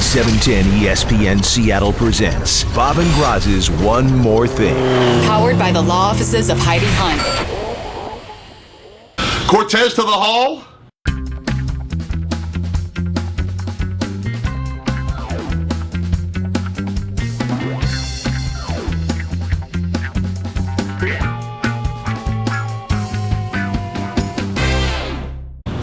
710 ESPN Seattle presents Bob and Groz's One More Thing. Powered by the law offices of Heidi Hunt. Cortez to the hall.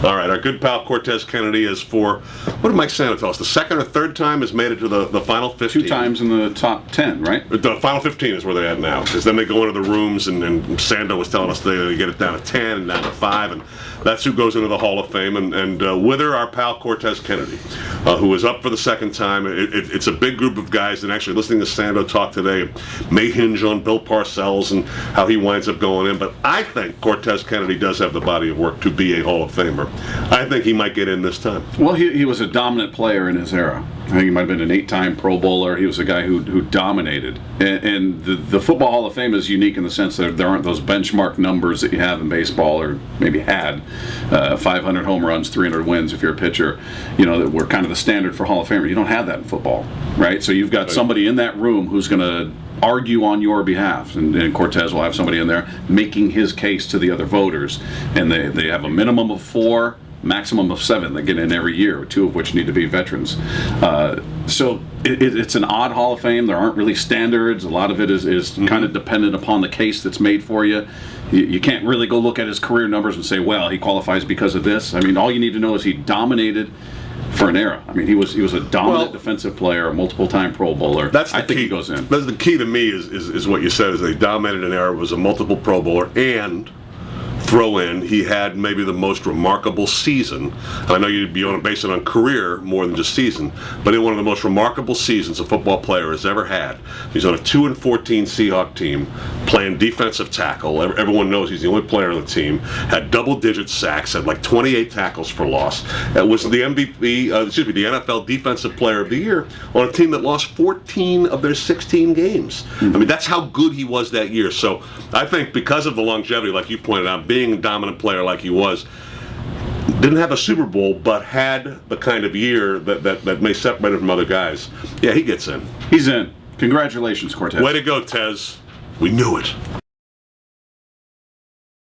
All right, our good pal Cortez Kennedy is for, what did Mike Sando tell us, the second or third time has made it to the final 15? 2 times in the top 10, right? The final 15 is where they're at now, because then they go into the rooms, and Sando was telling us they get it down to 10 and down to 5, and that's who goes into the Hall of Fame. And with her, our pal Cortez Kennedy, who is up for the second time. It's a big group of guys, and actually listening to Sando talk today may hinge on Bill Parcells and how he winds up going in. But I think Cortez Kennedy does have the body of work to be a Hall of Famer. I think he might get in this time. Well, he was a dominant player in his era. I think he might have been an 8-time Pro Bowler. He was a guy who dominated. And the Football Hall of Fame is unique in the sense that there aren't those benchmark numbers that you have in baseball, or maybe had 500 home runs, 300 wins if you're a pitcher, that were kind of the standard for Hall of Famer. You don't have that in football, right? So you've got somebody in that room who's going to argue on your behalf, and Cortez will have somebody in there making his case to the other voters, and they have a minimum of 4, maximum of 7 that get in every year, 2 of which need to be veterans. So it's an odd Hall of Fame. There aren't really standards. A lot of it is kind of dependent upon the case that's made for you. You can't really go look at his career numbers and say, well, he qualifies because of this. I mean, all you need to know is he dominated for an era. I mean, he was a dominant defensive player, a multiple-time Pro Bowler. I think he goes in. That's the key to me is what you said, is that he dominated an era, was a multiple Pro Bowler, and throw in, he had maybe the most remarkable season. I know you'd be based it on career more than just season, but in one of the most remarkable seasons a football player has ever had. He's on a 2-14 Seahawks team, playing defensive tackle. Everyone knows he's the only player on the team. Had double-digit sacks, had like 28 tackles for loss. Was the MVP, the NFL Defensive Player of the Year on a team that lost 14 of their 16 games. I mean, that's how good he was that year. So I think because of the longevity, like you pointed out, being a dominant player like he was, didn't have a Super Bowl, but had the kind of year that may separate him from other guys. Yeah, he gets in. He's in. Congratulations, Cortez. Way to go, Tez. We knew it.